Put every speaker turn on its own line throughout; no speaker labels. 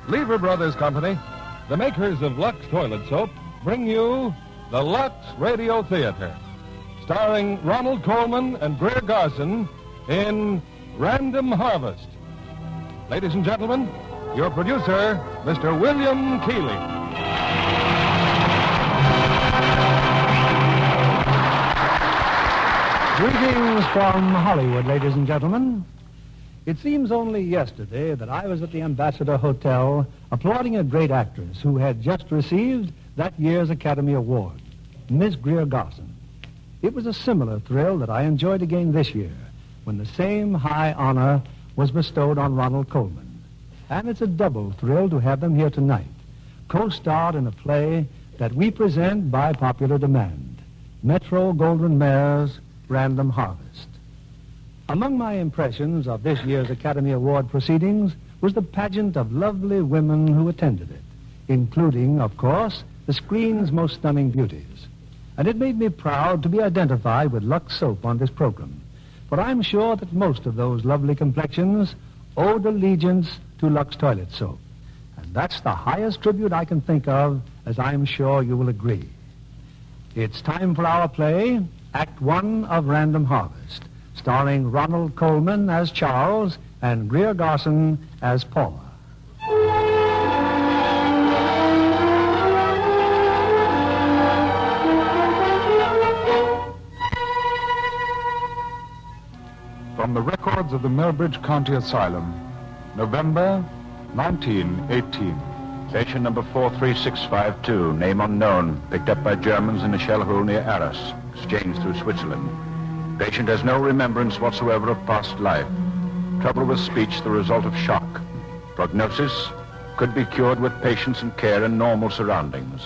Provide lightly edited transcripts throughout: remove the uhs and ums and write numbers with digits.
Lever Brothers Company, the makers of Lux Toilet Soap, bring you the Lux Radio Theater, starring Ronald Colman and Greer Garson in Random Harvest. Ladies and gentlemen, your producer, Mr. William Keeley.
Greetings from Hollywood, ladies and gentlemen. It seems only yesterday that I was at the Ambassador Hotel applauding a great actress who had just received that year's Academy Award, Miss Greer Garson. It was a similar thrill that I enjoyed again this year when the same high honor was bestowed on Ronald Colman. And it's a double thrill to have them here tonight, co-starred in a play that we present by popular demand, Metro-Goldwyn-Mayer's Random Harvest. Among my impressions of this year's Academy Award proceedings was the pageant of lovely women who attended it, including, of course, the screen's most stunning beauties. And it made me proud to be identified with Lux Soap on this program, for I'm sure that most of those lovely complexions owed allegiance to Lux Toilet Soap. And that's the highest tribute I can think of, as I'm sure you will agree. It's time for our play, Act One of Random Harvest, starring Ronald Colman as Charles and Greer Garson as Paula.
From the records of the Melbridge County Asylum, November 1918.
Patient number 43652, name unknown, picked up by Germans in a shell hole near Arras, exchanged through Switzerland. Patient has no remembrance whatsoever of past life. Trouble with speech, the result of shock. Prognosis, could be cured with patience and care in normal surroundings.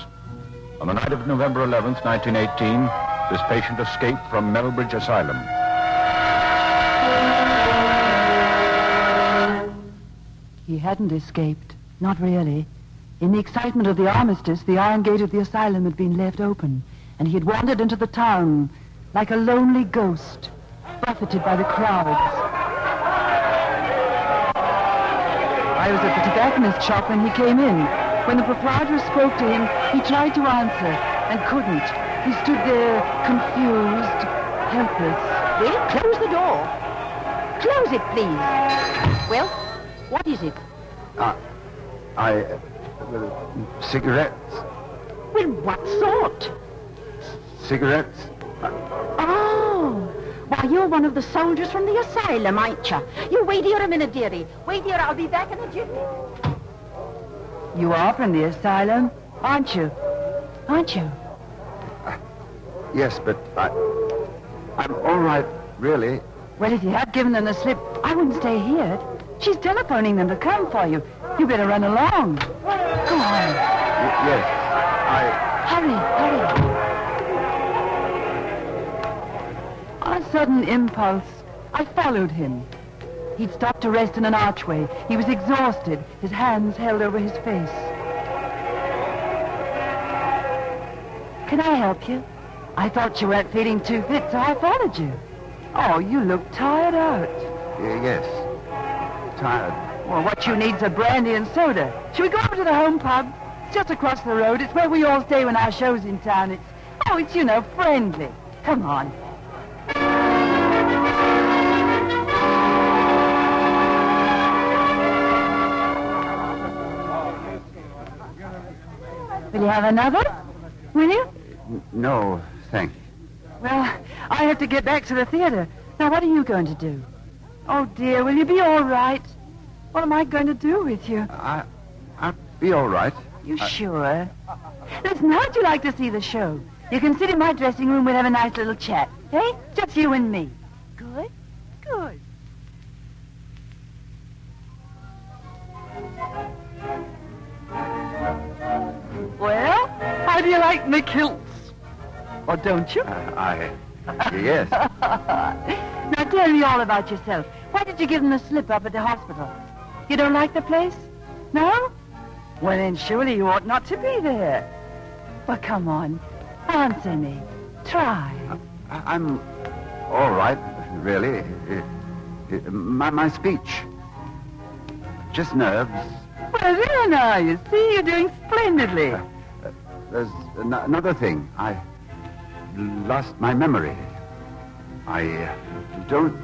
On the night of November 11th, 1918, this patient escaped from Melbridge Asylum.
He hadn't escaped. Not really. In the excitement of the armistice, the iron gate of the asylum had been left open, and he had wandered into the town like a lonely ghost, buffeted by the crowds. I was at the tobacconist's shop when he came in. When the proprietor spoke to him, he tried to answer and couldn't. He stood there, confused, helpless.
Well, close the door. Close it, please. Well, what is it?
Cigarettes.
Well, what sort?
Cigarettes?
Oh, why, you're one of the soldiers from the asylum, ain't you? You wait here a minute, dearie. Wait here, I'll be back in a jiffy.
You are from the asylum, aren't you? Aren't you?
Yes, but I'm all right, really.
Well, if you had given them the slip, I wouldn't stay here. She's telephoning them to come for you. You better run along. Go on.
Yes,
Hurry. On a sudden impulse, I followed him. He'd stopped to rest in an archway. He was exhausted, his hands held over his face. Can I help you? I thought you weren't feeling too fit, so I followed you. Oh, you look tired out.
Yes. Tired.
Well, what you need's a brandy and soda. Shall we go over to the home pub? It's just across the road. It's where we all stay when our show's in town. It's friendly. Come on. Will you have another? Will you?
No, thank you.
Well, I have to get back to the theater. Now, what are you going to do? Oh, dear, will you be all right? What am I going to do with you?
I'll be all right.
You sure? Listen, how'd you like to see the show? You can sit in my dressing room. We'll have a nice little chat. Hey? Just you and me. Good? Good. Well, how do you like my kilts? Or don't you?
Yes.
Now tell me all about yourself. Why did you give them the slip up at the hospital? You don't like the place? No? Well, then surely you ought not to be there. Well, come on. Answer me. Try.
I'm all right, really. My speech. Just nerves.
Well, there now, you see, you're doing splendidly.
There's another thing. I lost my memory. I don't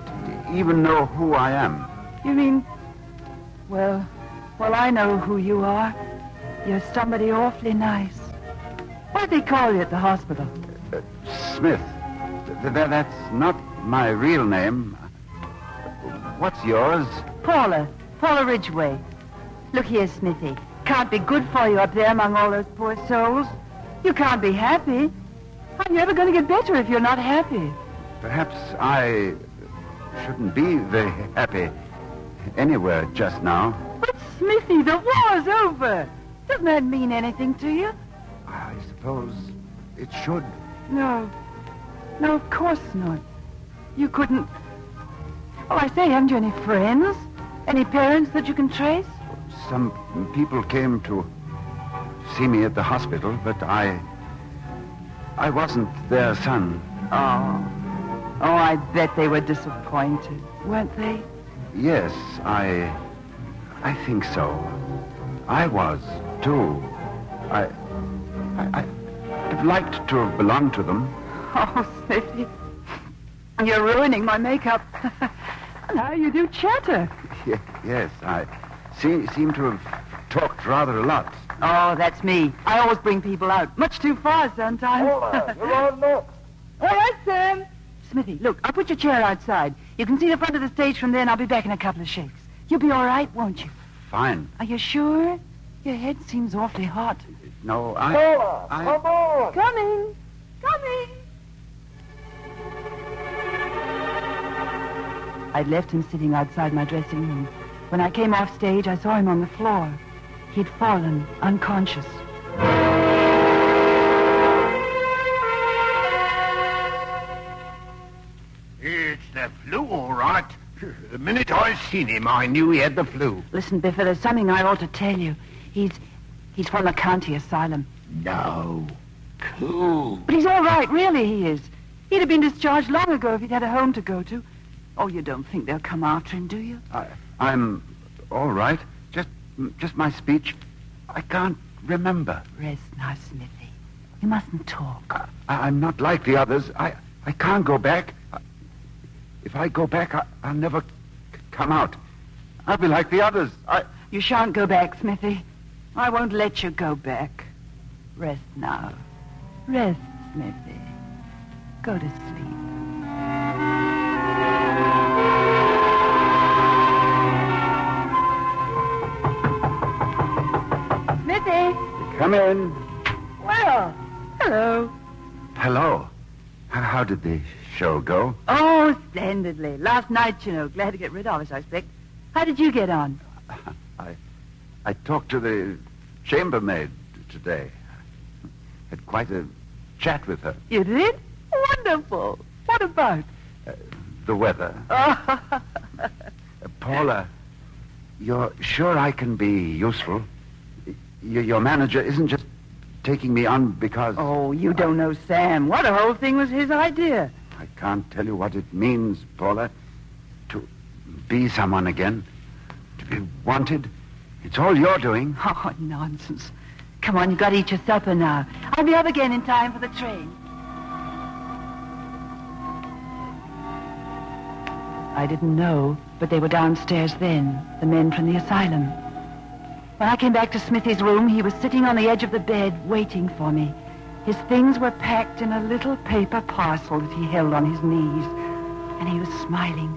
even know who I am.
You mean... Well, I know who you are. You're somebody awfully nice. What did they call you at the hospital?
Smith. That's not my real name. What's yours?
Paula Ridgeway. Look here, Smithy. Can't be good for you up there among all those poor souls. You can't be happy. How are you ever going to get better if you're not happy?
Perhaps I shouldn't be very happy anywhere just now.
But, Smithy, the war's over. Doesn't that mean anything to you?
I suppose it should.
No, of course not. You couldn't... Oh, I say, haven't you any friends? Any parents that you can trace?
Some people came to see me at the hospital, but I wasn't their son.
Oh, I bet they were disappointed, weren't they?
Yes, I think so. I was, too. I'd liked to have belonged to them.
Oh, Smithy, you're ruining my makeup. Now you do chatter.
Yes, I seem to have talked rather a lot.
Oh, that's me. I always bring people out. Much too far sometimes.
You're on look.
All right, Sam. Smithy, look, I'll put your chair outside. You can see the front of the stage from there, and I'll be back in a couple of shakes. You'll be all right, won't you?
Fine.
Are you sure? Your head seems awfully hot.
No,
Paula, come on.
Coming. I'd left him sitting outside my dressing room. When I came off stage, I saw him on the floor. He'd fallen unconscious.
It's the flu, all right. The minute I seen him, I knew he had the flu.
Listen, Biffa, there's something I ought to tell you. He's from the county asylum.
No. Cool.
But he's all right, really he is. He'd have been discharged long ago if he'd had a home to go to. Oh, you don't think they'll come after him, do you?
I'm all right. Just my speech. I can't remember.
Rest now, Smithy. You mustn't talk.
I'm not like the others. I can't go back. If I go back, I'll never come out. I'll be like the others.
You shan't go back, Smithy. I won't let you go back. Rest now. Rest, Smithy. Go to sleep. Smithy!
Come in.
Well, hello.
Hello. How did the show go?
Oh, splendidly. Last night, you know. Glad to get rid of us, I expect. How did you get on?
I talked to the chambermaid today. Had quite a chat with her.
You did? Wonderful. What about?
The weather. Paula, you're sure I can be useful? Your manager isn't just taking me on because...
Oh, you don't know Sam. What, the whole thing was his idea.
I can't tell you what it means, Paula, to be someone again, to be wanted. It's all you're doing.
Oh, nonsense. Come on, you got to eat your supper now. I'll be up again in time for the train. I didn't know, but they were downstairs then, the men from the asylum. When I came back to Smithy's room, he was sitting on the edge of the bed, waiting for me. His things were packed in a little paper parcel that he held on his knees, and he was smiling.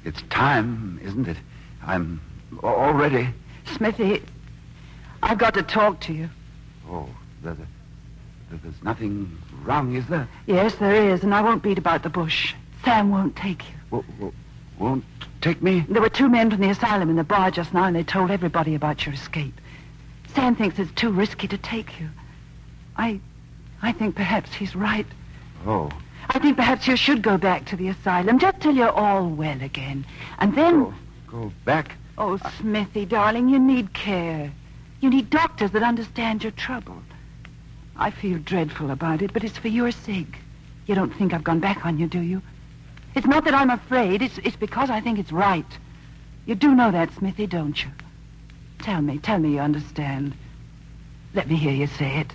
It's time, isn't it? I'm all ready.
Smithy, I've got to talk to you.
Oh, there's nothing wrong, is there?
Yes, there is, and I won't beat about the bush. Sam won't take you.
Won't take me?
There were 2 men from the asylum in the bar just now, and they told everybody about your escape. Sam thinks it's too risky to take you. I think perhaps he's right.
Oh.
I think perhaps you should go back to the asylum, just till you're all well again. And then...
Go back?
Oh, Smithy, darling, you need care. You need doctors that understand your trouble. I feel dreadful about it, but it's for your sake. You don't think I've gone back on you, do you? It's not that I'm afraid. It's because I think it's right. You do know that, Smithy, don't you? Tell me you understand. Let me hear you say it.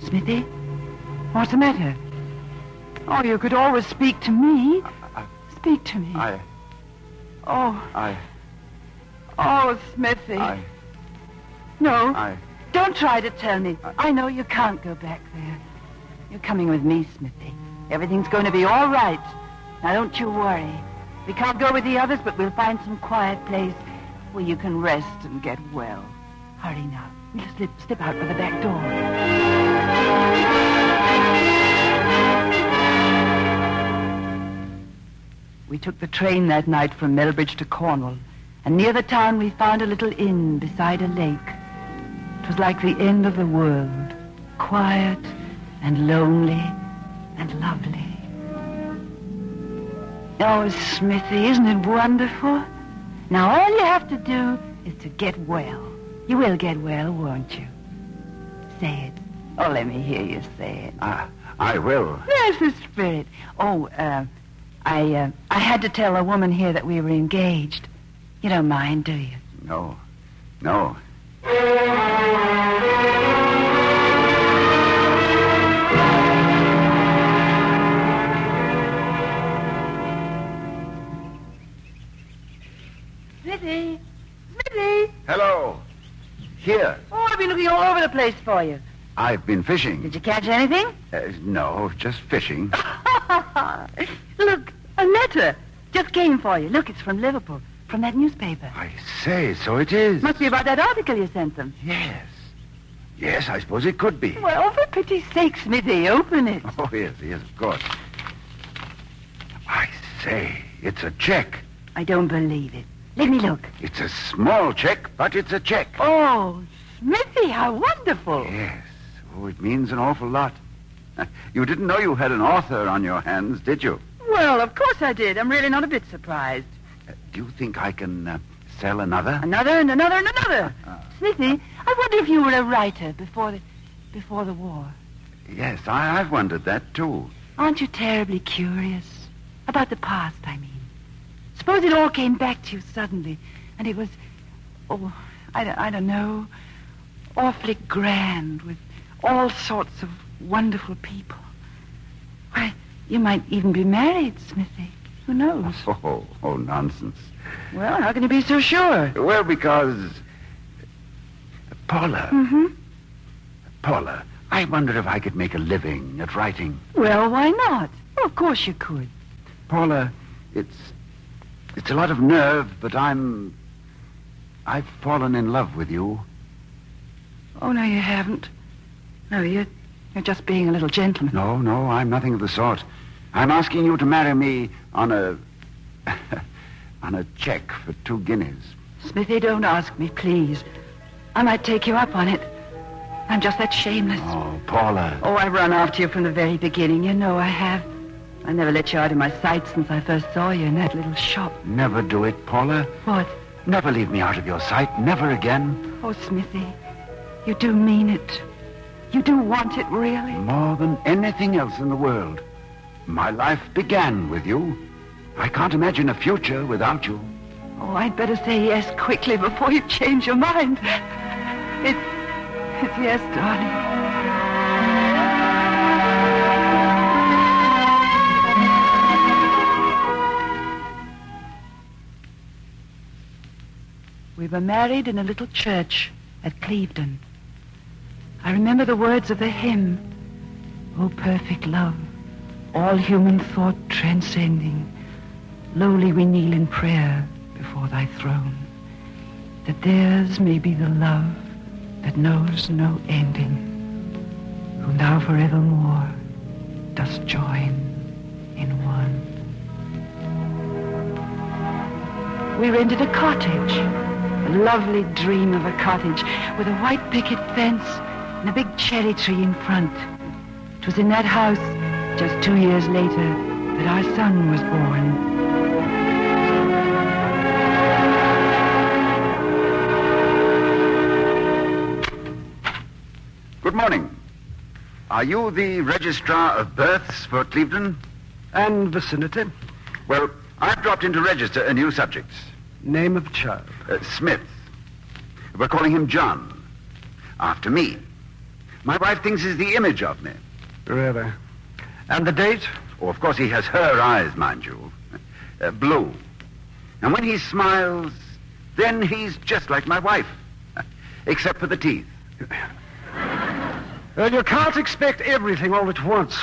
Smithy? What's the matter? Oh, you could always speak to me. Speak to me. Oh, Smithy. No. Don't try to tell me. I know you can't go back there. You're coming with me, Smithy. Everything's going to be all right. Now, don't you worry. We can't go with the others, but we'll find some quiet place where you can rest and get well. Hurry now. We'll slip out by the back door. We took the train that night from Melbridge to Cornwall, and near the town we found a little inn beside a lake. It was like the end of the world, quiet and lonely and lovely. Oh, Smithy, isn't it wonderful? Now all you have to do is to get well. You will get well, won't you? Say it. Oh, let me hear you say it.
I will.
There's the spirit. I had to tell a woman here that we were engaged. You don't mind, do you?
No.
Smithy!
Hello. Here.
Oh, I've been looking all over the place for you.
I've been fishing.
Did you catch anything?
No, just fishing.
Look, a letter just came for you. Look, it's from Liverpool, from that newspaper.
I say, so it is.
Must be about that article you sent them.
Yes, I suppose it could be.
Well, for pity's sake, Smithy, open it.
Oh, yes, of course. I say, it's a check.
I don't believe it. Let me look.
It's a small check, but it's a check.
Oh, Smithy, how wonderful.
Yes. Oh, it means an awful lot. You didn't know you had an author on your hands, did you?
Well, of course I did. I'm really not a bit surprised.
Do you think I can sell another?
Another and another and another. Smithy, I wonder if you were a writer before the war.
Yes, I've wondered that, too.
Aren't you terribly curious? About the past, I mean. Suppose it all came back to you suddenly, and it was, I don't know, awfully grand with all sorts of wonderful people. Why, you might even be married, Smithy. Who knows?
Oh, nonsense.
Well, how can you be so sure?
Well, because... Paula.
Mm-hmm.
Paula, I wondered if I could make a living at writing.
Well, why not? Well, of course you could.
Paula, it's a lot of nerve, but I've fallen in love with you.
Oh, no, you haven't. No, you're just being a little gentleman.
No, I'm nothing of the sort. I'm asking you to marry me on a check for 2 guineas.
Smithy, don't ask me, please. I might take you up on it. I'm just that shameless.
Oh, Paula.
Oh, I've run after you from the very beginning. You know I have. I never let you out of my sight since I first saw you in that little shop.
Never do it, Paula.
What?
Never leave me out of your sight. Never again.
Oh, Smithy, you do mean it. You do want it, really?
More than anything else in the world. My life began with you. I can't imagine a future without you.
Oh, I'd better say yes quickly before you change your mind. It's yes, darling. We were married in a little church at Clevedon. I remember the words of the hymn, "O perfect love, all human thought transcending, lowly we kneel in prayer before thy throne, that theirs may be the love that knows no ending, whom thou forevermore dost join in one." We rented a cottage, a lovely dream of a cottage with a white picket fence and a big cherry tree in front. It was in that house, just 2 years later, that our son was born.
Good morning. Are you the registrar of births for Clevedon?
And vicinity?
Well, I've dropped in to register a new subject.
Name of child?
Smith. We're calling him John, after me. My wife thinks he's the image of me.
Really? And the date?
Oh, of course, he has her eyes, mind you. Blue. And when he smiles, then he's just like my wife. Except for the teeth.
You can't expect everything all at once.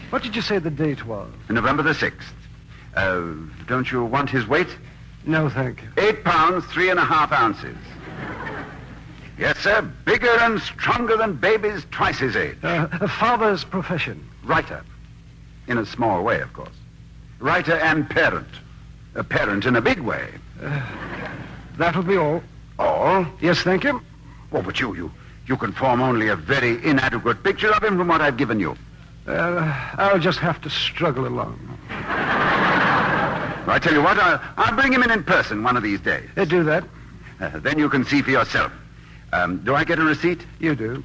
What did you say the date was?
November the 6th. Don't you want his weight?
No, thank you.
8 pounds, 3.5 ounces. Yes, sir. Bigger and stronger than babies twice his age.
A father's profession.
Writer. In a small way, of course. Writer and parent. A parent in a big way.
That'll be all.
All?
Yes, thank you.
Oh, but you can form only a very inadequate picture of him from what I've given you.
I'll just have to struggle along.
I tell you what, I'll bring him in person one of these days.
Do that.
Then you can see for yourself. Do I get a receipt?
You do.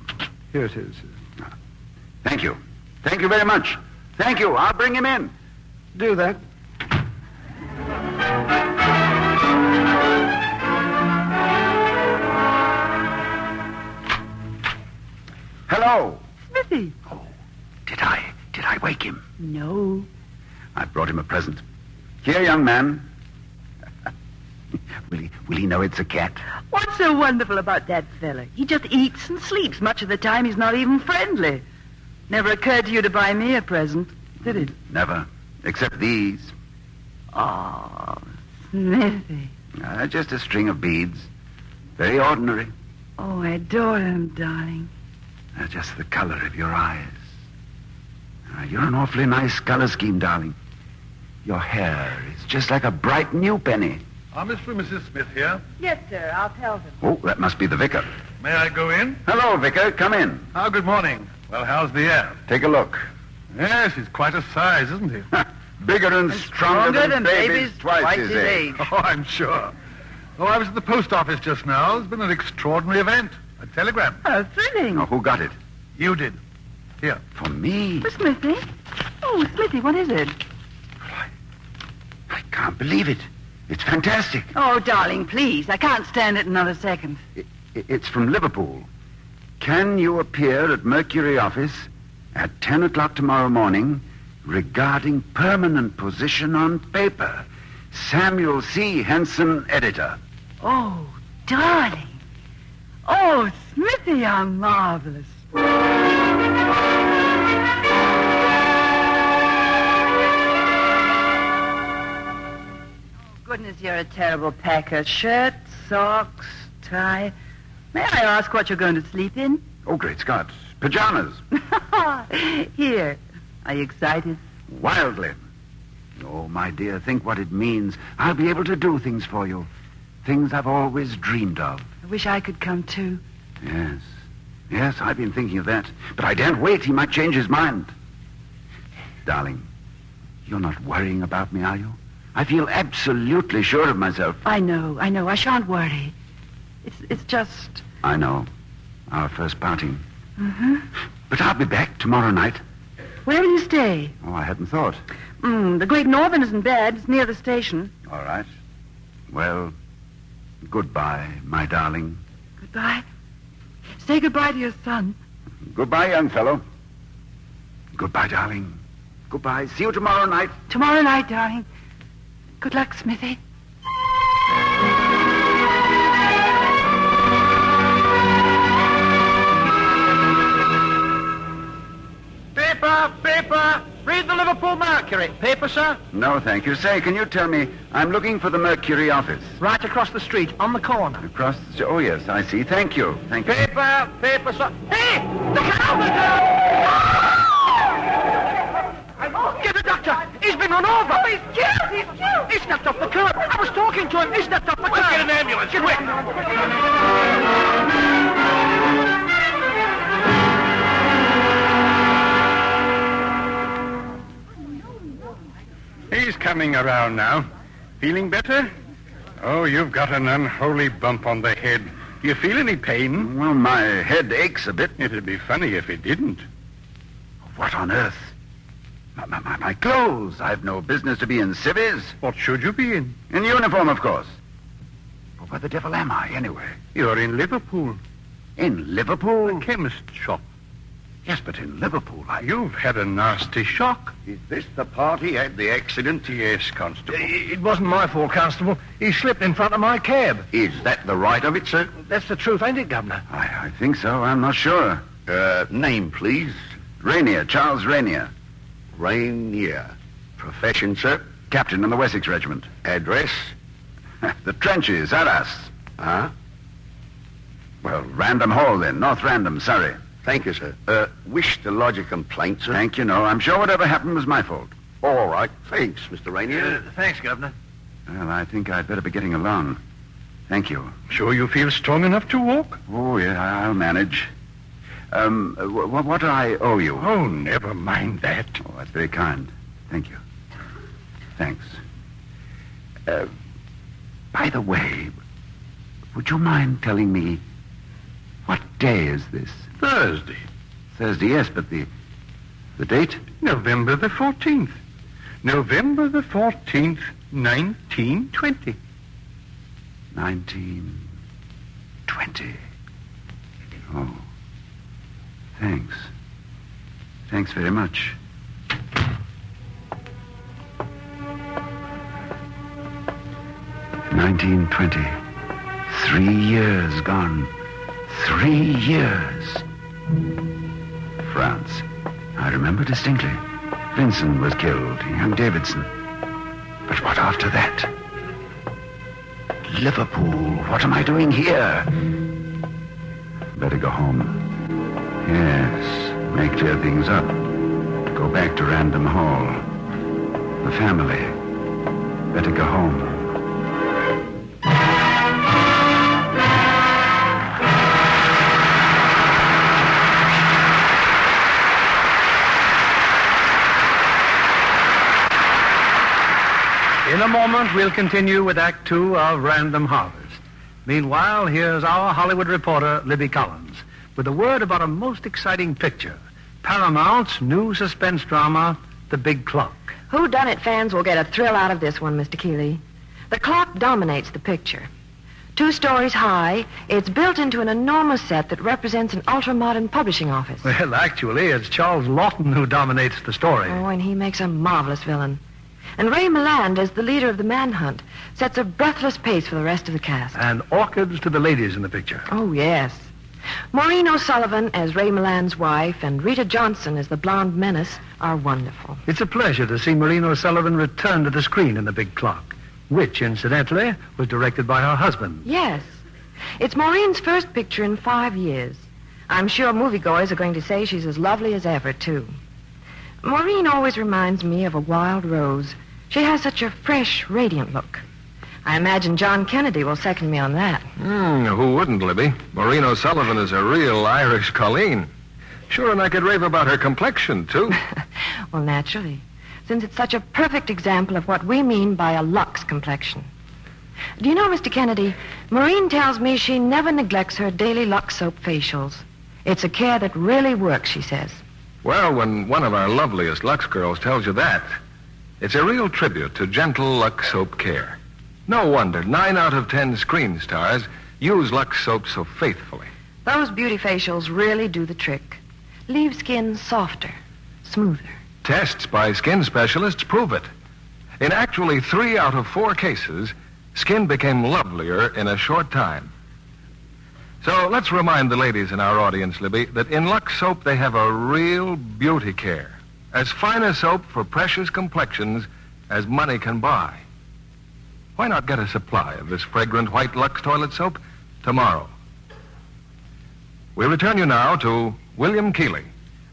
Here it is.
Thank you. Thank you very much. Thank you. I'll bring him in.
Do that.
Hello.
Smithy.
Oh, did I wake him?
No.
I brought him a present. Here, young man. Will he know it's a cat?
What's so wonderful about that fella? He just eats and sleeps. Much of the time he's not even friendly. Never occurred to you to buy me a present, did it?
Never. Except these.
Oh, Smithy.
Just a string of beads. Very ordinary.
Oh, I adore him, darling.
Just the color of your eyes. You're an awfully nice color scheme, darling. Your hair is just like a bright new penny.
Are Mr. and Mrs. Smith here?
Yes, sir. I'll tell them.
Oh, that must be the vicar.
May I go in?
Hello, vicar. Come in.
Good morning. Well, how's the air?
Take a look.
Yes, he's quite a size, isn't he?
Bigger and stronger than babies twice his age.
Oh, I'm sure. Oh, I was at the post office just now. There's been an extraordinary event. A telegram.
Oh, thrilling.
Oh, who got it?
You did. Here.
For me?
For Smithy? Oh, Smithy, what is it?
I can't believe it. It's fantastic.
Oh, darling, please. I can't stand it another second.
It's from Liverpool. Can you appear at Mercury office at 10 o'clock tomorrow morning regarding permanent position on paper? Samuel C. Henson, editor.
Oh, darling. Oh, Smithy, you're marvelous. Goodness, you're a terrible packer. Shirt, socks, tie. May I ask what you're going to sleep in?
Oh, great Scott. Pajamas.
Here. Are you excited?
Wildly. Oh, my dear, think what it means. I'll be able to do things for you. Things I've always dreamed of.
I wish I could come too.
Yes. Yes, I've been thinking of that. But I daren't wait. He might change his mind. Darling, you're not worrying about me, are you? I feel absolutely sure of myself.
I know. I shan't worry. It's just...
I know. Our first parting.
Mm-hmm.
But I'll be back tomorrow night.
Where will you stay?
Oh, I hadn't thought.
The Great Northern isn't bad. It's near the station.
All right. Well, goodbye, my darling.
Goodbye. Say goodbye to your son.
Goodbye, young fellow. Goodbye, darling. Goodbye. See you tomorrow night.
Tomorrow night, darling. Good luck, Smithy.
Paper! Read the Liverpool Mercury. Paper, sir?
No, thank you. Say, can you tell me, I'm looking for the Mercury office.
Right across the street, on the corner.
Across the street? Oh, yes, I see. Thank you. Thank you.
Paper, sir. Hey! Look out! Get the doctor! He's been run over! Oh, he's killed! He stepped off the curb! I was talking to him! He stepped off the curb! Get an ambulance! Quick!
He's coming around now. Feeling better? Oh, you've got an unholy bump on the head. Do you feel any pain?
Well, my head aches a bit.
It'd be funny if it didn't.
What on earth? My clothes. I've no business to be in civvies.
What should you be in?
In uniform, of course. where the devil am I, anyway?
You're in Liverpool.
In Liverpool?
A chemist's shop.
Yes, but in Liverpool,
You've had a nasty shock.
Is this the party had the accident?
Yes, Constable.
It wasn't my fault, Constable. He slipped in front of my cab.
Is that the right of it, sir?
That's the truth, ain't it, Governor?
I think so. I'm not sure.
Name, please.
Rainier, Charles Rainier.
Rainier. Profession, sir?
Captain in the Wessex Regiment.
Address?
The trenches, Arras.
Huh?
Well, Random Hall, then. North Random, Surrey.
Thank you, sir. Wish to lodge a complaint, sir?
Thank you, no. I'm sure whatever happened was my fault.
All right. Thanks, Mr. Rainier.
Thanks, Governor.
Well, I think I'd better be getting along. Thank you.
Sure you feel strong enough to walk?
Oh, yeah, I'll manage. What do I owe you?
Oh, never mind that.
Oh, that's very kind. Thank you. Thanks. By the way, would you mind telling me what day is this?
Thursday.
Thursday, yes, but the date?
November the 14th. November the 14th, 1920.
1920. Oh. Thanks. Thanks very much. $1920. 3 years gone. 3 years. France. I remember distinctly. Vincent was killed, young Davidson. But what after that? Liverpool. What am I doing here? Better go home. Yes, make clear things up. Go back to Random Hall. The family. Better go home.
In a moment, we'll continue with Act Two of Random Harvest. Meanwhile, here's our Hollywood reporter, Libby Collins, with a word about a most exciting picture, Paramount's new suspense drama, The Big Clock.
Whodunit fans will get a thrill out of this one, Mr. Keeley. The clock dominates the picture. 2 stories high, it's built into an enormous set that represents an ultra-modern publishing office.
Well, actually, it's Charles Lawton who dominates the story.
Oh, and he makes a marvelous villain. And Ray Milland, as the leader of the manhunt, sets a breathless pace for the rest of the cast.
And orchids to the ladies in the picture.
Oh, yes. Maureen O'Sullivan as Ray Milland's wife and Rita Johnson as the blonde menace are wonderful.
It's a pleasure to see Maureen O'Sullivan return to the screen in The Big Clock, which, incidentally, was directed by her husband.
Yes. It's Maureen's first picture in 5 years. I'm sure moviegoers are going to say she's as lovely as ever, too. Maureen always reminds me of a wild rose. She has such a fresh, radiant look. I imagine John Kennedy will second me on that.
Who wouldn't, Libby? Maureen O'Sullivan is a real Irish Colleen. Sure, and I could rave about her complexion, too.
Well, naturally, since it's such a perfect example of what we mean by a Lux complexion. Do you know, Mr. Kennedy, Maureen tells me she never neglects her daily Lux soap facials. It's a care that really works, she says.
Well, when one of our loveliest Lux girls tells you that, it's a real tribute to gentle Lux soap care. No wonder 9 out of 10 screen stars use Lux soap so faithfully.
Those beauty facials really do the trick. Leave skin softer, smoother.
Tests by skin specialists prove it. In actually 3 out of 4 cases, skin became lovelier in a short time. So let's remind the ladies in our audience, Libby, that in Lux soap they have a real beauty care. As fine a soap for precious complexions as money can buy. Why not get a supply of this fragrant white Lux toilet soap tomorrow? We return you now to William Keeley.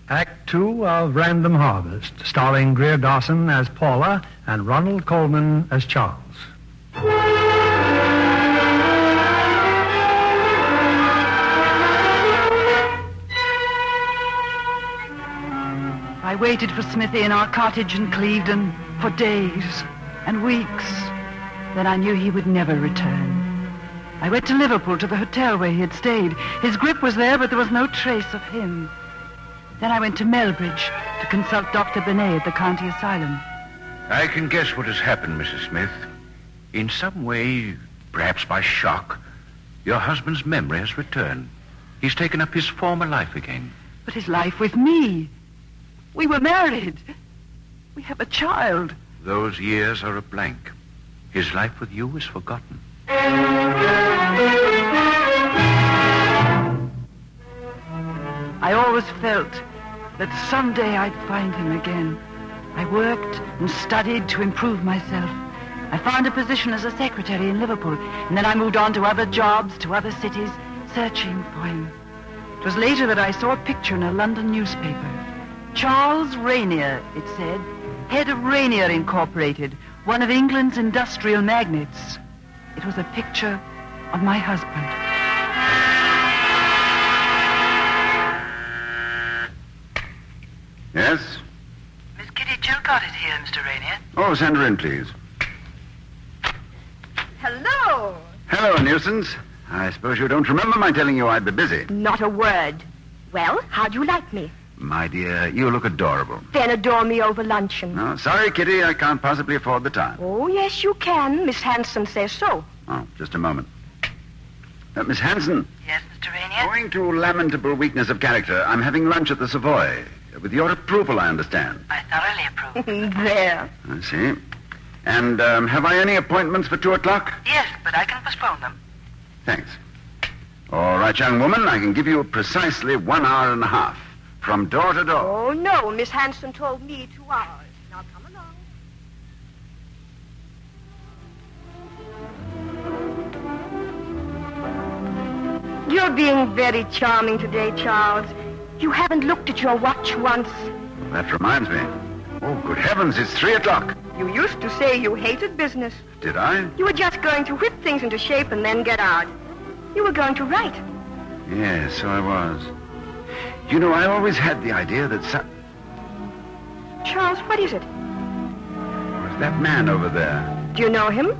Act Two of Random Harvest, starring Greer Garson as Paula and Ronald Colman as Charles.
I waited for Smithy in our cottage in Clevedon for days and weeks. Then I knew he would never return. I went to Liverpool to the hotel where he had stayed. His grip was there, but there was no trace of him. Then I went to Melbridge to consult Dr. Benet at the county asylum.
I can guess what has happened, Mrs. Smith. In some way,
Perhaps by shock, your husband's memory has returned. He's taken up his former life again.
But his life with me. We were married. We have a child.
Those years are a blank. His life with you is forgotten.
I always felt that someday I'd find him again. I worked and studied to improve myself. I found a position as a secretary in Liverpool, and then I moved on to other jobs, to other cities, searching for him. It was later that I saw a picture in a London newspaper. Charles Rainier, it said, head of Rainier Incorporated, one of England's industrial magnates. It was a picture of my husband.
Yes?
Miss Kitty Chilcott is here, Mr. Rainier.
Oh, send her in, please.
Hello.
Hello, nuisance. I suppose you don't remember my telling you I'd be busy.
Not a word. Well, how'd you like me?
My dear, you look adorable.
Then adore me over luncheon.
No, sorry, Kitty, I can't possibly afford the time.
Oh, yes, you can. Miss Hanson says so.
Oh, just a moment. Miss Hanson.
Yes, Mr. Rainier?
Owing to lamentable weakness of character, I'm having lunch at the Savoy. With your approval, I understand.
I thoroughly approve.
There.
I see. And have I any appointments for 2 o'clock?
Yes, but I can postpone them.
Thanks. All right, young woman, I can give you precisely 1 hour and a half. From door to door.
Oh, no. Miss Hanson told me 2 hours. Now come along. You're being very charming today, Charles. You haven't looked at your watch once.
That reminds me. Oh, good heavens, it's 3 o'clock.
You used to say you hated business.
Did I?
You were just going to whip things into shape and then get out. You were going to write.
Yes, so I was. You know, I always had the idea that
Charles, what is it?
was that man over there.
Do you know him?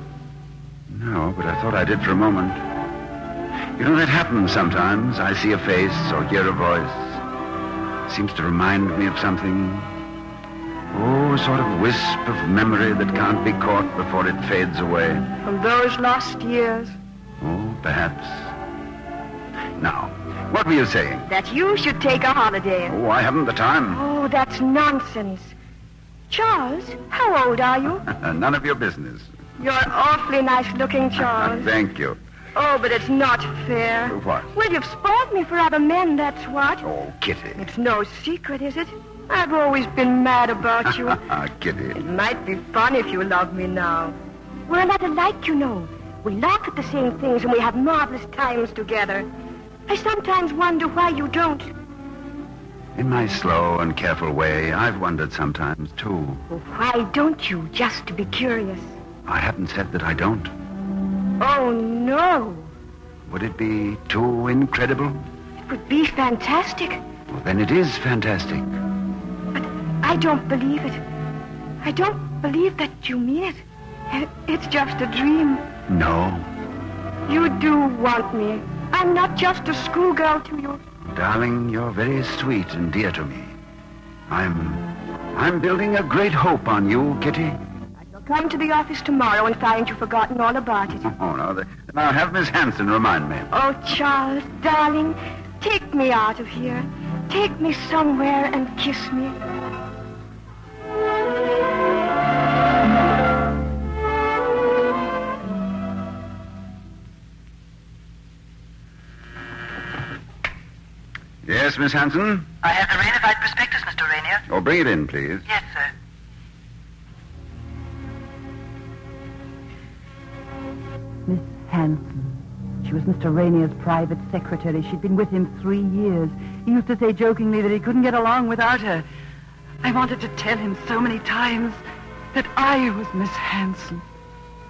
No, but I thought I did for a moment. You know, that happens sometimes. I see a face or hear a voice. Seems to remind me of something. Oh, a sort of wisp of memory that can't be caught before it fades away.
From those lost years.
Oh, perhaps. Now, what were you saying?
That you should take a holiday.
Oh, I haven't the time.
Oh, that's nonsense. Charles, how old are you?
None of your business.
You're awfully nice looking, Charles.
Thank you.
Oh, but it's not fair.
What?
Well, you've spoiled me for other men, that's what.
Oh, Kitty.
It's no secret, is it? I've always been mad about you.
Kitty.
It might be fun if you love me now. We're not alike, you know. We laugh at the same things and we have marvelous times together. I sometimes wonder why you don't.
In my slow and careful way, I've wondered sometimes, too.
Well, why don't you, just to be curious?
I haven't said that I don't.
Oh, no.
Would it be too incredible?
It would be fantastic.
Well, then it is fantastic.
But I don't believe it. I don't believe that you mean it. It's just a dream.
No.
You do want me. I'm not just a schoolgirl to you.
Darling, you're very sweet and dear to me. I'm building a great hope on you, Kitty.
I'll come to the office tomorrow and find you've forgotten all about it.
Oh, no. Now have Miss Hanson remind me.
Oh, Charles, darling, take me out of here. Take me somewhere and kiss me.
Yes, Miss Hanson?
I have the Rainified prospectus, Mr. Rainier.
Oh, bring it in, please.
Yes, sir. Miss Hanson. She was Mr. Rainier's private secretary. She'd been with him 3 years. He used to say jokingly that he couldn't get along without her. I wanted to tell him so many times that I was Miss Hanson.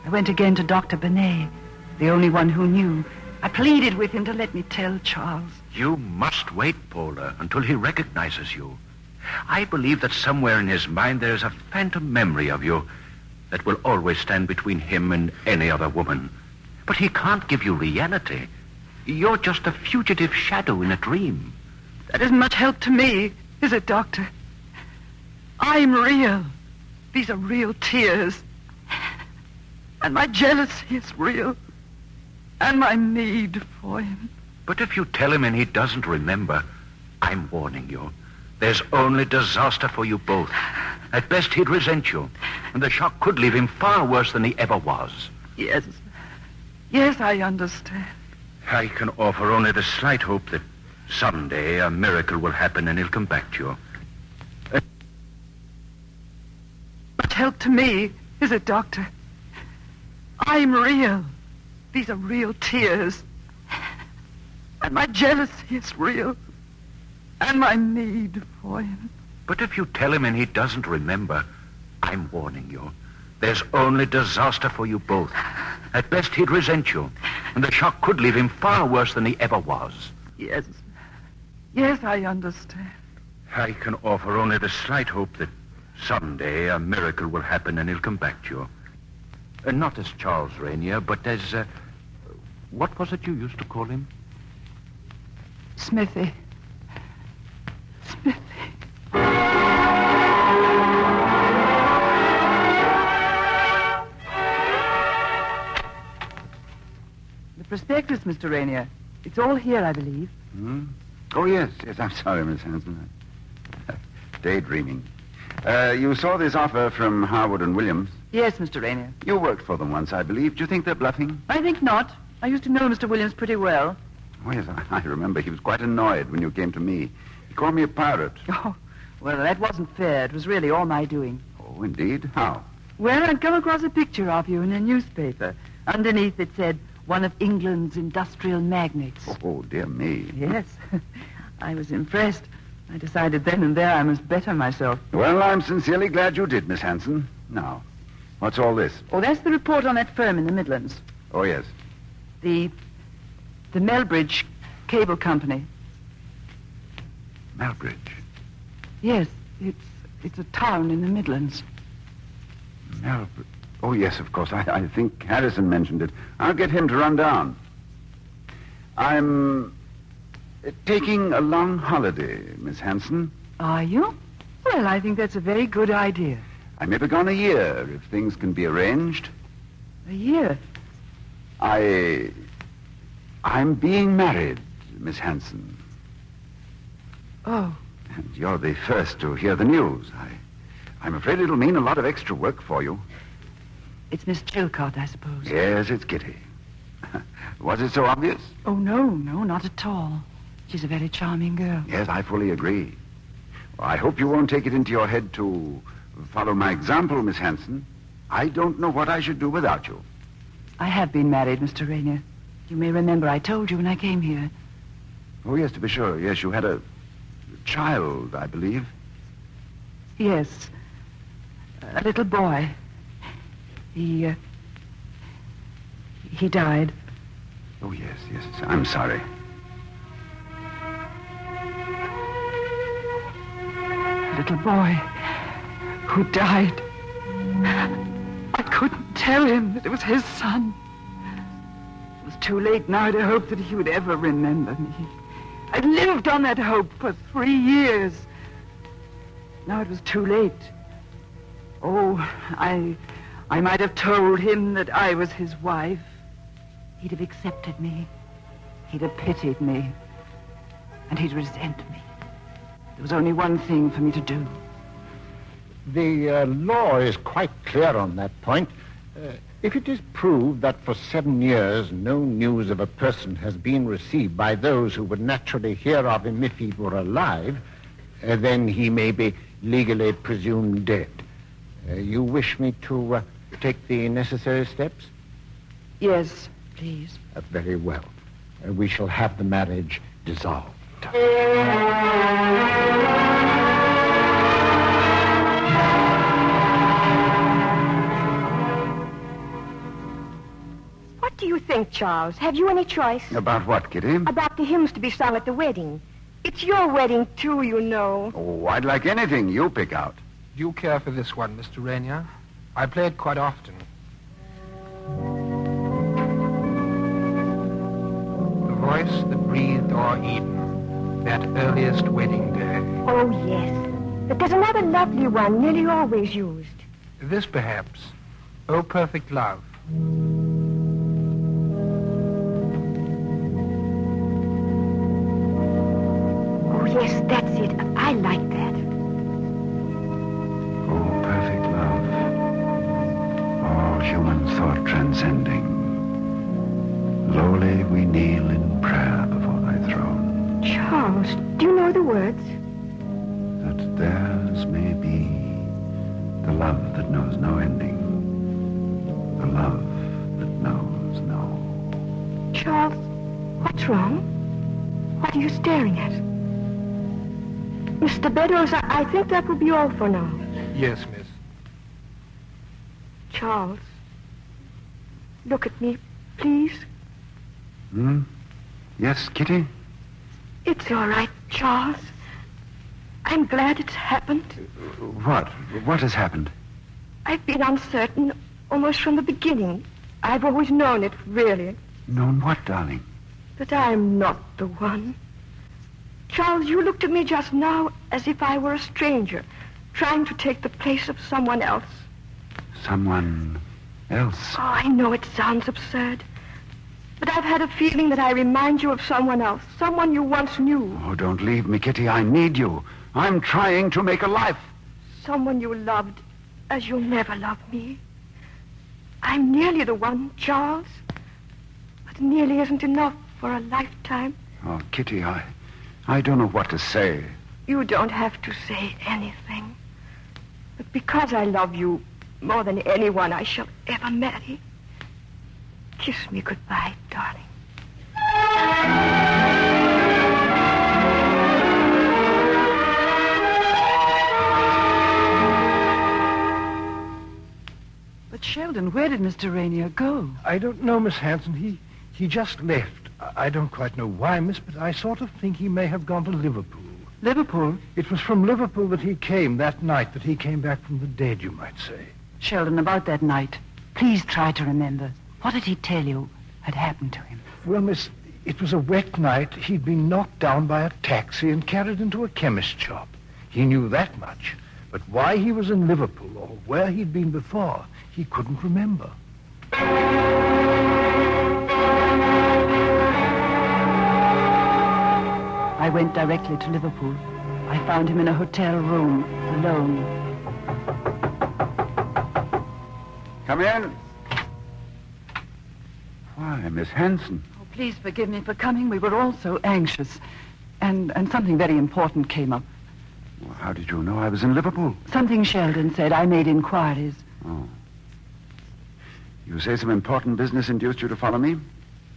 I went again to Dr. Benet, the only one who knew. I pleaded with him to let me tell Charles.
You must wait, Paula, until he recognizes you. I believe that somewhere in his mind there is a phantom memory of you that will always stand between him and any other woman. But he can't give you reality. You're just a fugitive shadow in a dream.
That isn't much help to me, is it, Doctor? I'm real. These are real tears. And my jealousy is real. and my need for him.
But if you tell him and he doesn't remember, I'm warning you. There's only disaster for you both. At best, he'd resent you, and the shock could leave him far worse than he ever was.
Yes. Yes, I understand.
I can offer only the slight hope that someday a miracle will happen and he'll come back to you.
Much help to me, is it, Doctor? I'm real. These are real tears. And my jealousy is real. And my need for him.
But if you tell him and he doesn't remember, I'm warning you. There's only disaster for you both. At best, he'd resent you, and the shock could leave him far worse than he ever was.
Yes. Yes, I understand.
I can offer only the slight hope that someday a miracle will happen and he'll come back to you. Not as Charles Rainier, but as, what was it you used to call him?
Smithy. Smithy. The prospectus, Mr. Rainier. It's all here, I believe.
Oh, yes. I'm sorry, Miss Hanson. Daydreaming. You saw this offer from Harwood and Williams?
Yes, Mr. Rainier.
You worked for them once, I believe. Do you think they're bluffing?
I think not. I used to know Mr. Williams pretty well.
Oh, yes, I remember. He was quite annoyed when you came to me. He called me a pirate.
Oh, well, that wasn't fair. It was really all my doing.
Oh, indeed? How?
Well, I'd come across a picture of you in a newspaper. Underneath it said, one of England's industrial magnates.
Oh, dear me.
Yes. I was impressed. I decided then and there I must better myself.
Well, I'm sincerely glad you did, Miss Hanson. Now, what's all this?
Oh, that's the report on that firm in the Midlands.
Oh, yes.
The Melbridge Cable Company.
Melbridge?
Yes, it's a town in the Midlands.
Melbridge? Oh, yes, of course. I think Harrison mentioned it. I'll get him to run down. I'm taking a long holiday, Miss Hanson.
Are you? Well, I think that's a very good idea.
I may be gone a year, if things can be arranged.
A year?
I'm being married, Miss Hanson.
Oh.
And you're the first to hear the news. I'm afraid it'll mean a lot of extra work for you.
It's Miss Chilcott, I suppose.
Yes, it's Kitty. Was it so obvious?
Oh, no, not at all. She's a very charming girl.
Yes, I fully agree. Well, I hope you won't take it into your head to follow my example, Miss Hanson. I don't know what I should do without you.
I have been married, Mr. Rainier. You may remember I told you when I came here.
Oh, yes, to be sure. Yes, you had a child, I believe.
Yes. A little boy. He died.
Oh, yes. I'm sorry.
A little boy who died. I couldn't tell him that it was his son. It was too late now to hope that he would ever remember me. I lived on that hope for 3 years. Now it was too late. Oh, I might have told him that I was his wife. He'd have accepted me. He'd have pitied me. And he'd resent me. There was only one thing for me to do.
The law is quite clear on that point. If it is proved that for 7 years no news of a person has been received by those who would naturally hear of him if he were alive, then he may be legally presumed dead. You wish me to take the necessary steps?
Yes, please.
Very well. We shall have the marriage dissolved.
What do you think, Charles? Have you any choice?
About what, Kitty?
About the hymns to be sung at the wedding. It's your wedding, too, you know.
Oh, I'd like anything you pick out.
Do you care for this one, Mr. Rainier? I play it quite often. The voice that breathed o'er Eden, that earliest wedding day.
Oh, yes. But there's another lovely one, nearly always used.
This, perhaps. O perfect love.
yes, that's it. I like that.
Oh, perfect love. All human thought transcending. Lowly we kneel in prayer before thy throne.
Charles, do you know the words?
That theirs may be the love that knows no ending. The love that knows no...
Charles, what's wrong? What are you staring at? Mr. Beddoes, I think that will be all for now.
Yes, miss.
Charles, look at me, please.
Hmm? Yes, Kitty?
It's all right, Charles. I'm glad it's happened.
What? What has happened?
I've been uncertain almost from the beginning. I've always known it, really.
Known what, darling?
That I'm not the one. Charles, you looked at me just now as if I were a stranger, trying to take the place of someone else.
Someone else?
Oh, I know it sounds absurd. But I've had a feeling that I remind you of someone else, someone you once knew.
Oh, don't leave me, Kitty. I need you. I'm trying to make a life.
Someone you loved as you'll never love me. I'm nearly the one, Charles. But nearly isn't enough for a lifetime.
Oh, Kitty, I don't know what to say.
You don't have to say anything. But because I love you more than anyone I shall ever marry, kiss me goodbye, darling.
But Sheldon, where did Mr. Rainier go?
I don't know, Miss Hanson. He just left. I don't quite know why, miss, but I sort of think he may have gone to Liverpool.
Liverpool?
It was from Liverpool that he came that night, that he came back from the dead, you might say.
Sheldon, about that night, please try to remember. What did he tell you had happened to him?
Well, miss, it was a wet night. He'd been knocked down by a taxi and carried into a chemist shop. He knew that much. But why he was in Liverpool or where he'd been before, he couldn't remember.
I went directly to Liverpool. I found him in a hotel room, alone.
Come in. Why, Miss Hanson.
Oh, please forgive me for coming. We were all so anxious. And something very important came up.
Well, how did you know I was in Liverpool?
Something Sheldon said. I made inquiries.
Oh. You say some important business induced you to follow me?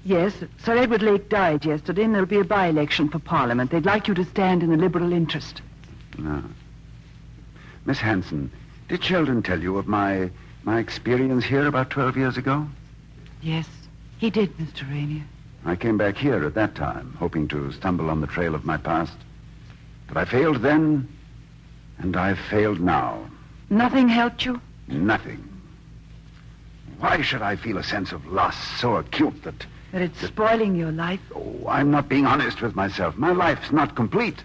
Yes, Sir Edward Lake died yesterday, and there'll be a by-election for Parliament. They'd like you to stand in the Liberal interest.
No. Miss Hanson, did Sheldon tell you of my experience here about 12 years ago?
Yes, he did, Mr. Rainier.
I came back here at that time, hoping to stumble on the trail of my past. But I failed then, and I've failed now.
Nothing helped you?
Nothing. Why should I feel a sense of loss so acute that
it's spoiling your life?
Oh, I'm not being honest with myself. My life's not complete.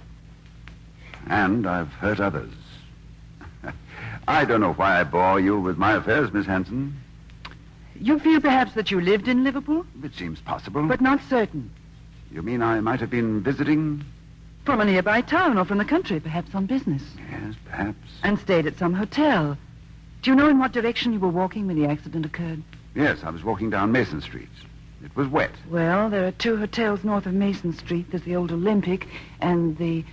And I've hurt others. I don't know why I bore you with my affairs, Miss Hanson.
You feel perhaps that you lived in Liverpool?
It seems possible.
But not certain.
You mean I might have been visiting?
From a nearby town or from the country, perhaps on business.
Yes, perhaps.
And stayed at some hotel. Do you know in what direction you were walking when the accident occurred?
Yes, I was walking down Mason Street. It was wet.
Well, there are two hotels north of Mason Street. There's the Old Olympic and the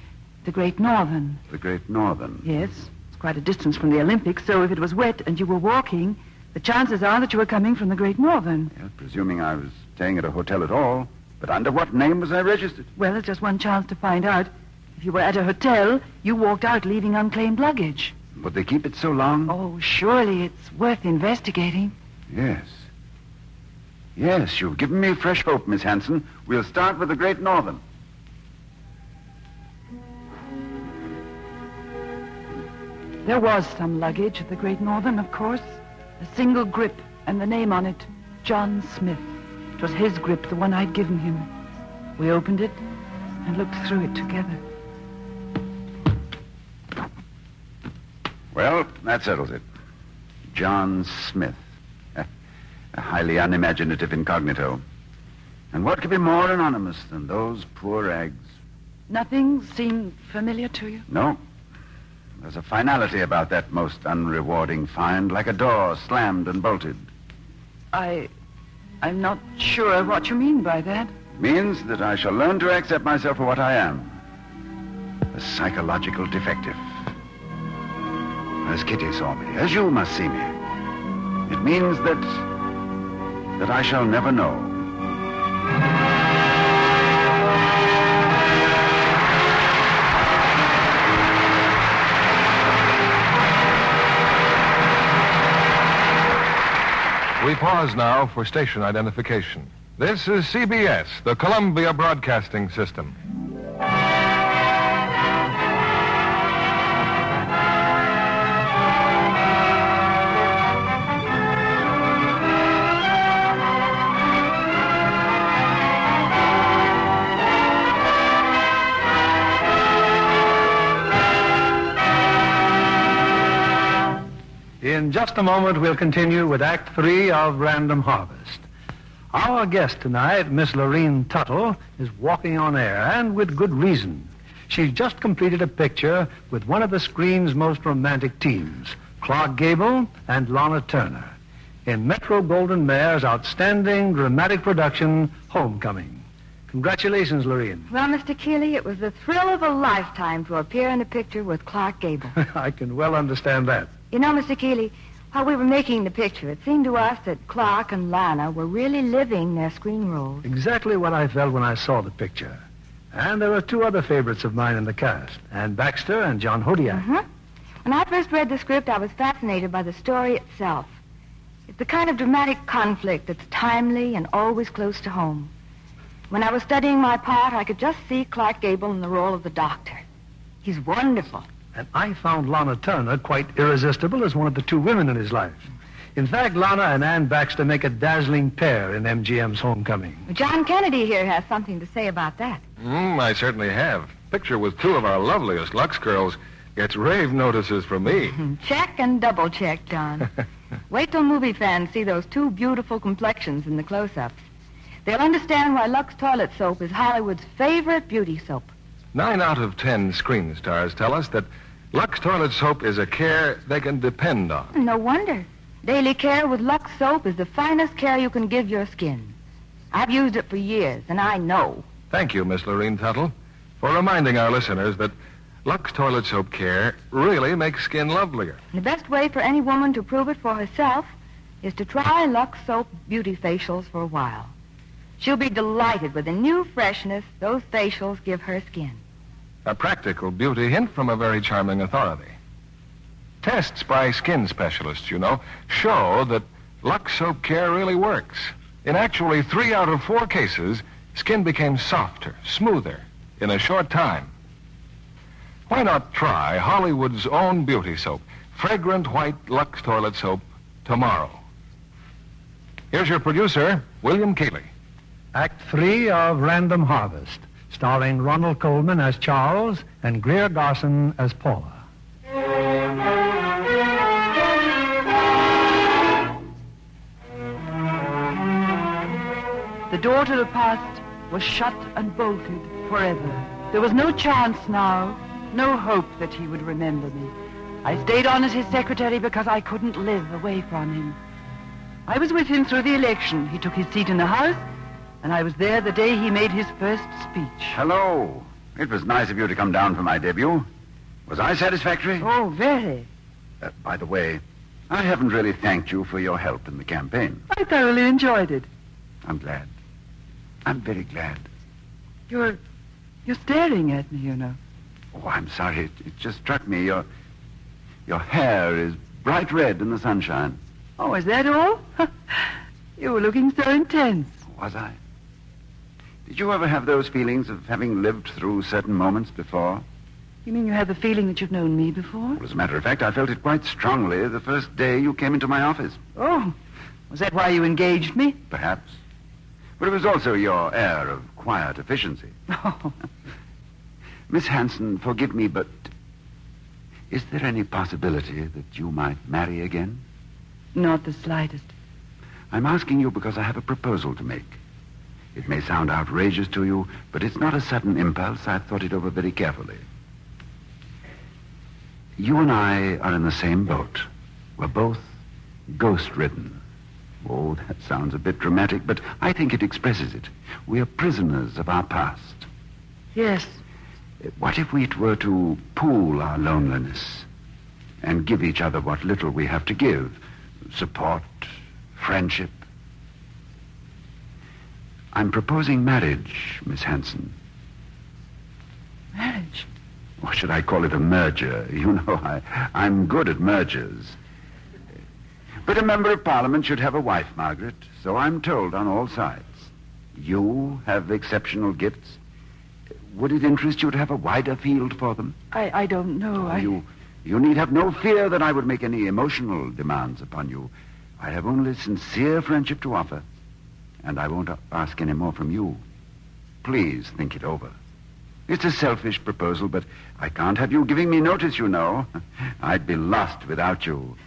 Great Northern.
The Great Northern?
Yes. It's quite a distance from the Olympic, so if it was wet and you were walking, the chances are that you were coming from the Great Northern.
Yes, presuming I was staying at a hotel at all. But under what name was I registered?
Well, there's just one chance to find out. If you were at a hotel, you walked out leaving unclaimed luggage.
Would they keep it so long?
Oh, surely it's worth investigating.
Yes. Yes, you've given me fresh hope, Miss Hanson. We'll start with the Great Northern.
There was some luggage at the Great Northern, of course. A single grip and the name on it, John Smith. It was his grip, the one I'd given him. We opened it and looked through it together.
Well, that settles it. John Smith. A highly unimaginative incognito. And what could be more anonymous than those poor rags?
Nothing seemed familiar to you?
No. There's a finality about that most unrewarding find, like a door slammed and bolted.
I'm not sure what you mean by that.
Means that I shall learn to accept myself for what I am. A psychological defective. As Kitty saw me, as you must see me. It means that I shall never know.
We pause now for station identification. This is CBS, the Columbia Broadcasting System.
In just a moment, we'll continue with Act 3 of Random Harvest. Our guest tonight, Miss Lorene Tuttle, is walking on air, and with good reason. She's just completed a picture with one of the screen's most romantic teams, Clark Gable and Lana Turner, in Metro-Goldwyn-Mayer's outstanding dramatic production, Homecoming. Congratulations, Lorene.
Well, Mr. Keeley, it was the thrill of a lifetime to appear in a picture with Clark Gable.
I can well understand that.
You know, Mr. Keeley, while we were making the picture, it seemed to us that Clark and Lana were really living their screen roles.
Exactly what I felt when I saw the picture. And there are two other favorites of mine in the cast, Ann Baxter and John Hodiak.
Mm-hmm. When I first read the script, I was fascinated by the story itself. It's the kind of dramatic conflict that's timely and always close to home. When I was studying my part, I could just see Clark Gable in the role of the doctor. He's wonderful.
And I found Lana Turner quite irresistible as one of the two women in his life. In fact, Lana and Ann Baxter make a dazzling pair in MGM's Homecoming.
John Kennedy here has something to say about that.
I certainly have. Picture with two of our loveliest Lux girls gets rave notices from me.
Check and double check, John. Wait till movie fans see those two beautiful complexions in the close-ups. They'll understand why Lux Toilet Soap is Hollywood's favorite beauty soap.
9 out of 10 screen stars tell us that Lux Toilet Soap is a care they can depend on.
No wonder. Daily care with Lux Soap is the finest care you can give your skin. I've used it for years, and I know.
Thank you, Miss Lorene Tuttle, for reminding our listeners that Lux Toilet Soap care really makes skin lovelier.
The best way for any woman to prove it for herself is to try Lux Soap beauty facials for a while. She'll be delighted with the new freshness those facials give her skin.
A practical beauty hint from a very charming authority. Tests by skin specialists, you know, show that Lux Soap care really works. In actually 3 out of 4 cases, skin became softer, smoother in a short time. Why not try Hollywood's own beauty soap, fragrant white Lux Toilet Soap, tomorrow? Here's your producer, William Keeley.
Act 3 of Random Harvest, starring Ronald Colman as Charles and Greer Garson as Paula.
The door to the past was shut and bolted forever. There was no chance now, no hope that he would remember me. I stayed on as his secretary because I couldn't live away from him. I was with him through the election. He took his seat in the House, and I was there the day he made his first speech.
Hello. It was nice of you to come down for my debut. Was I satisfactory?
Oh, very.
By the way, I haven't really thanked you for your help in the campaign.
I thoroughly enjoyed it.
I'm glad. I'm very glad.
You're staring at me, you know.
Oh, I'm sorry. It just struck me. Your hair is bright red in the sunshine.
Oh, is that all? You were looking so intense.
Was I? Did you ever have those feelings of having lived through certain moments before?
You mean you have the feeling that you've known me before?
Well, as a matter of fact, I felt it quite strongly the first day you came into my office.
Oh, was that why you engaged me?
Perhaps. But it was also your air of quiet efficiency.
Oh.
Miss Hanson, forgive me, but is there any possibility that you might marry again?
Not the slightest.
I'm asking you because I have a proposal to make. It may sound outrageous to you, but it's not a sudden impulse. I've thought it over very carefully. You and I are in the same boat. We're both ghost-ridden. Oh, that sounds a bit dramatic, but I think it expresses it. We are prisoners of our past.
Yes.
What if we were to pool our loneliness and give each other what little we have to give? Support, friendship. I'm proposing marriage, Miss Hanson.
Marriage?
Or should I call it a merger? You know, I'm good at mergers. But a member of Parliament should have a wife, Margaret, so I'm told on all sides. You have exceptional gifts. Would it interest you to have a wider field for them?
I don't know.
You need have no fear that I would make any emotional demands upon you. I have only sincere friendship to offer, and I won't ask any more from you. Please think it over. It's a selfish proposal, but I can't have you giving me notice, you know. I'd be lost without you.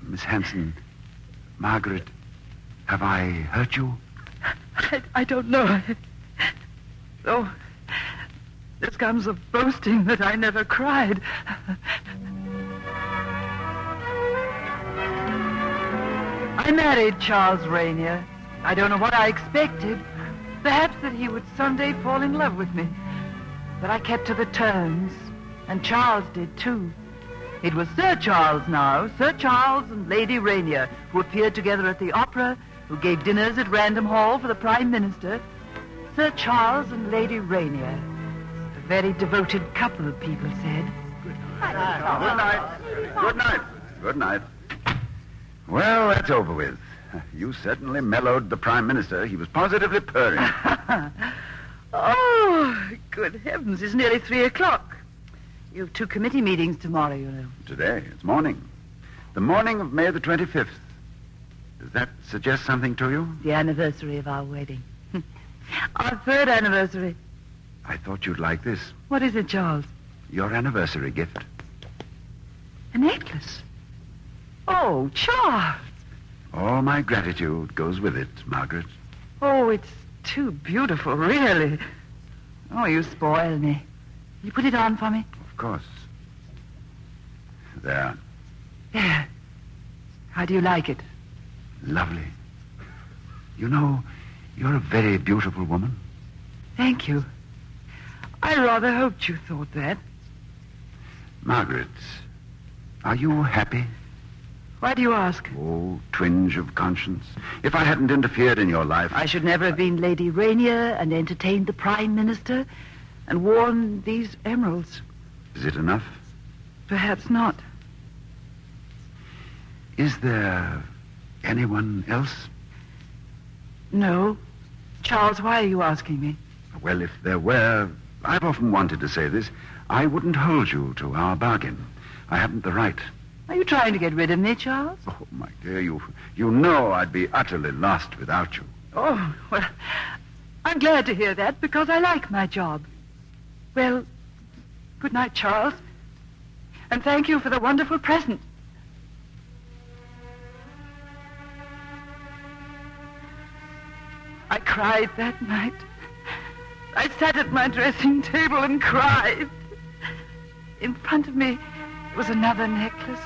Miss Hanson, Margaret, have I hurt you?
I don't know. Oh, this comes of boasting that I never cried. I married Charles Rainier. I don't know what I expected. Perhaps that he would someday fall in love with me. But I kept to the terms, and Charles did too. It was Sir Charles now, Sir Charles and Lady Rainier, who appeared together at the opera, who gave dinners at Random Hall for the Prime Minister. Sir Charles and Lady Rainier. A very devoted couple, people said.
Good night. Good night. Good night. Well, that's over with. You certainly mellowed the Prime Minister. He was positively purring.
Oh, good heavens, it's nearly 3:00. You have 2 committee meetings tomorrow, you know.
Today, it's morning. The morning of May the 25th. Does that suggest something to you?
The anniversary of our wedding. Our 3rd anniversary.
I thought you'd like this.
What is it, Charles?
Your anniversary gift.
A necklace? Oh, Charles.
All my gratitude goes with it, Margaret.
Oh, it's too beautiful, really. Oh, you spoil me. You put it on for me?
Of course. There.
There. How do you like it?
Lovely. You know, you're a very beautiful woman.
Thank you. I rather hoped you thought that.
Margaret, are you happy?
Why do you ask?
Oh, twinge of conscience. If I hadn't interfered in your life...
I should never have been Lady Rainier and entertained the Prime Minister and worn these emeralds.
Is it enough?
Perhaps not.
Is there anyone else?
No. Charles, why are you asking me?
Well, if there were... I've often wanted to say this. I wouldn't hold you to our bargain. I haven't the right.
Are you trying to get rid of me, Charles?
Oh, my dear, you know I'd be utterly lost without you.
Oh, well, I'm glad to hear that because I like my job. Well, good night, Charles. And thank you for the wonderful present. I cried that night. I sat at my dressing table and cried. In front of me was another necklace,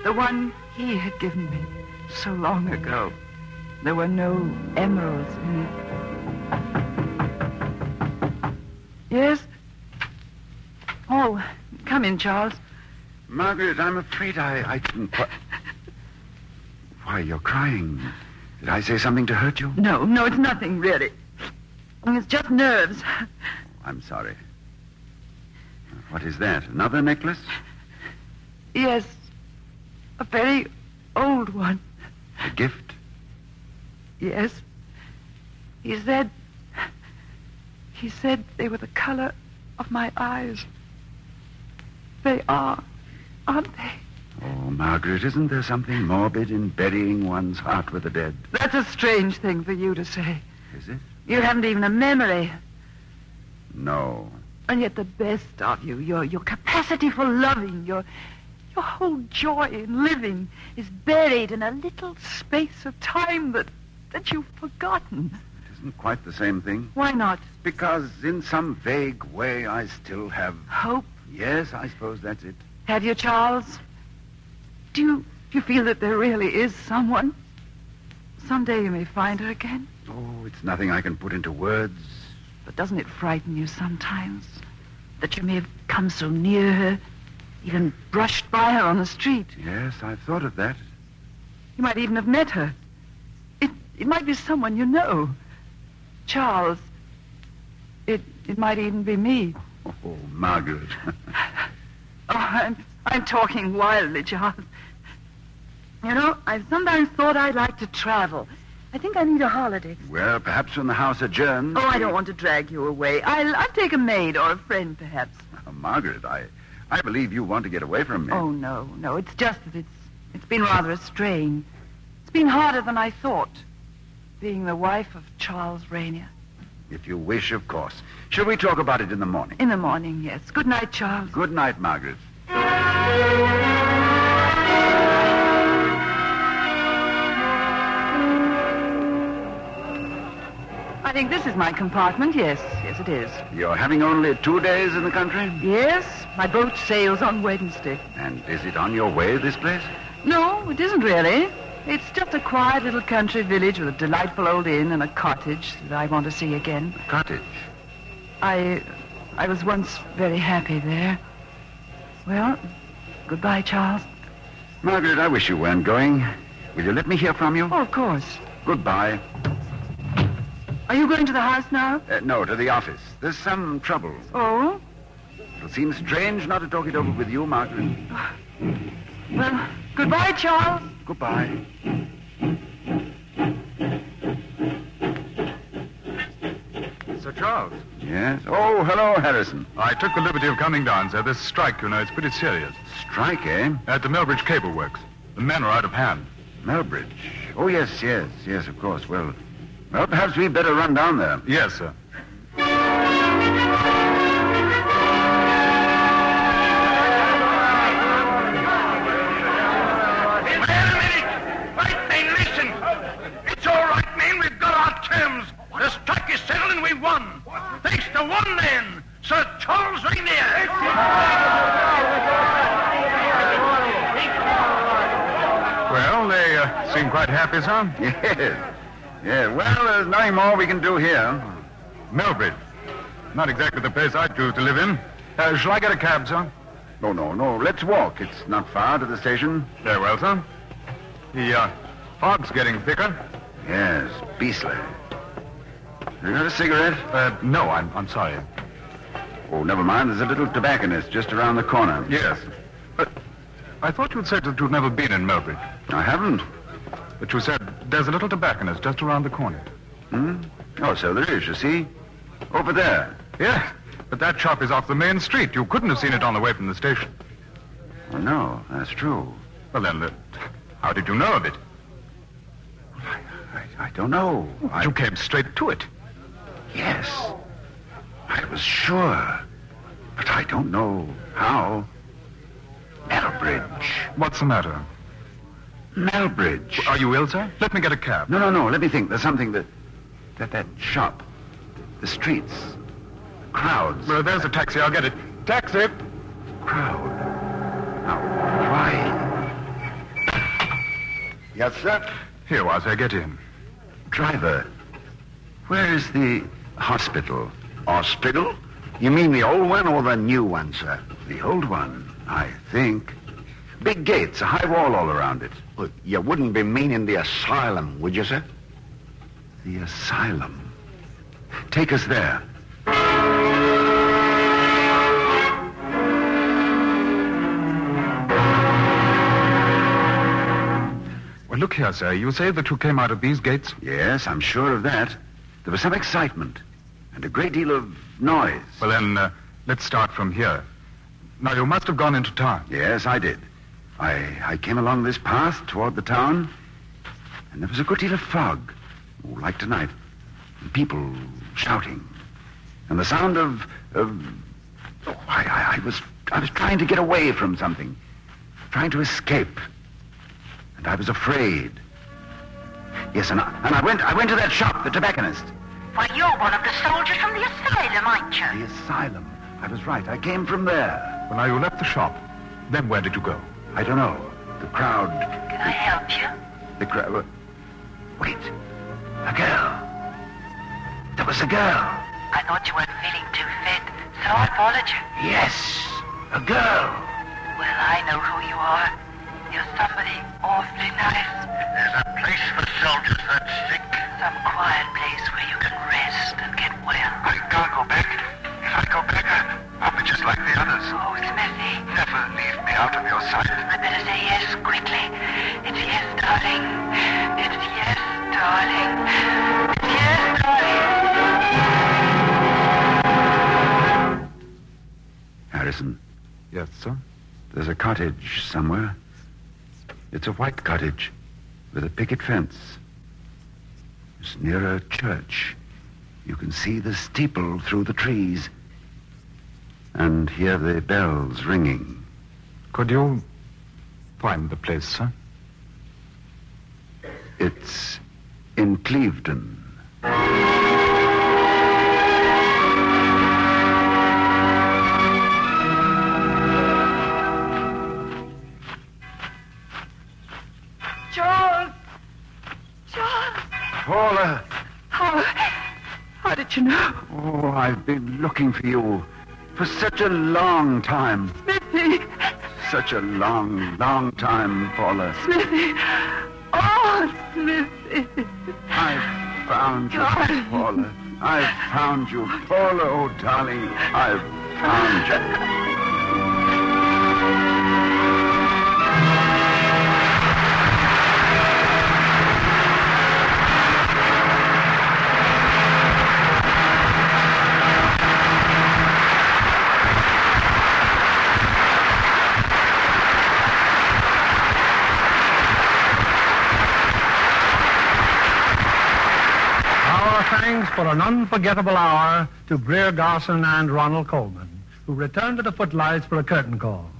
the one he had given me so long ago. There were no emeralds in it. Yes? Oh, come in, Charles.
Margaret, I'm afraid I didn't quite... Why, you're crying. Did I say something to hurt you?
No, it's nothing, really. It's just nerves.
I'm sorry. What is that? Another necklace?
Yes. A very old one.
A gift?
Yes. He said they were the color of my eyes. They are, aren't they?
Oh, Margaret, isn't there something morbid in burying one's heart with the dead?
That's a strange thing for you to say.
Is it?
You haven't even a memory.
No.
And yet the best of you, your capacity for loving, your whole joy in living is buried in a little space of time that that you've forgotten.
It isn't quite the same thing.
Why not?
Because in some vague way I still have...
Hope?
Yes, I suppose that's it.
Have you, Charles? Do you feel that there really is someone? Someday you may find her again.
Oh, it's nothing I can put into words.
But doesn't it frighten you sometimes that you may have come so near her, even brushed by her on the street?
Yes, I've thought of that.
You might even have met her. It might be someone you know. Charles, it might even be me.
Oh, Margaret.
I'm talking wildly, Charles. You know, I've sometimes thought I'd like to travel. I think I need a holiday.
Well, perhaps when the house adjourns...
Oh, I don't want to drag you away. I'll take a maid or a friend, perhaps.
Oh, Margaret, I believe you want to get away from me.
Oh, no. It's just that it's been rather a strain. It's been harder than I thought, being the wife of Charles Rainier.
If you wish, of course. Shall we talk about it in the morning?
In the morning, yes. Good night, Charles.
Good night, Margaret.
I think this is my compartment. Yes, it is.
You're having only 2 days in the country?
Yes. My boat sails on Wednesday.
And is it on your way, this place?
No, it isn't really. It's just a quiet little country village with a delightful old inn and a cottage that I want to see again.
A cottage?
I was once very happy there. Well, goodbye, Charles.
Margaret, I wish you weren't going. Will you let me hear from you?
Oh, of course.
Goodbye.
Are you going to the house now?
No, to the office. There's some trouble.
Oh?
It'll seem strange not to talk it over with you, Margaret.
Well, goodbye, Charles.
Goodbye.
Sir Charles.
Yes? Oh, hello, Harrison.
I took the liberty of coming down, sir. This strike, you know, it's pretty serious.
Strike, eh?
At the Melbridge Cable Works. The men are out of hand.
Melbridge? Oh, yes, of course. Well, perhaps we'd better run down there.
Yes, sir.
The strike is settled and we won. Thanks to one man, Sir Charles Rainier.
Well, they seem quite happy, sir.
Yes. Yeah, well, there's nothing more we can do here.
Melbridge. Not exactly the place I'd choose to live in. Shall I get a cab, sir?
No. Let's walk. It's not far to the station.
Very well, sir. The fog's getting thicker.
Yes, beastly. You got a cigarette?
No, I'm sorry.
Oh, never mind. There's a little tobacconist just around the corner.
Yes. But I thought you'd said that you'd never been in Melbridge.
I haven't.
But you said there's a little tobacconist just around the corner.
Hmm? Oh, so there is, you see. Over there.
Yeah, but that shop is off the main street. You couldn't have seen it on the way from the station.
Well, no, that's true.
Well, then, how did you know of it?
I don't know.
You came straight to it.
Yes. I was sure. But I don't know how. Melbridge.
What's the matter?
Melbridge.
Are you ill, sir? Let me get a cab.
No. Let me think. There's something that shop. The streets. Crowds.
Well, there's a taxi. I'll get it. Taxi.
Crowd. Now, why? Yes, sir?
Here, Wazir, get in.
Driver, where is the hospital?
Hospital? You mean the old one or the new one, sir?
The old one, I think. Big gates, a high wall all around it.
Well, you wouldn't be meaning the asylum, would you, sir?
The asylum. Take us there.
Well, look here, sir. You say that you came out of these gates?
Yes, I'm sure of that. There was some excitement and a great deal of noise.
Well, then, let's start from here. Now, you must have gone into town.
Yes, I did. I came along this path toward the town, and there was a good deal of fog, like tonight, and people shouting, and the sound of I was trying to get away from something, trying to escape, and I was afraid. Yes, and I went to that shop, the tobacconist.
Why, you're one of the soldiers from the asylum, aren't you?
The asylum. I was right. I came from there.
Well, now, you left the shop. Then where did you go?
I don't know. The crowd...
Can I help you?
The crowd... Wait. A girl. There was a girl.
I thought you weren't feeling too fit, so I followed you.
Yes, a girl.
Well, I know who you are. You're somebody awfully nice.
There's a place for soldiers that's sick.
Some quiet place where you can rest and get well.
I can't go back. If I go back, I'll be just like the others.
Oh, Smithy.
Never leave me out of your sight.
I better say yes quickly. It's yes, darling. It's yes, darling. It's yes, darling.
Harrison.
Yes, sir?
There's a cottage somewhere. It's a white cottage with a picket fence. It's near a church. You can see the steeple through the trees and hear the bells ringing.
Could you find the place, sir?
It's in Clevedon.
Charles!
Paula!
How did you know?
Oh, I've been looking for you for such a long time.
Smithy!
Such a long, long time, Paula.
Smithy! Oh, Smithy!
I've found you,
God.
Paula. I've found you, Paula, oh, darling. I've found you.
Thanks for an unforgettable hour to Greer Garson and Ronald Colman, who returned to the footlights for a curtain call.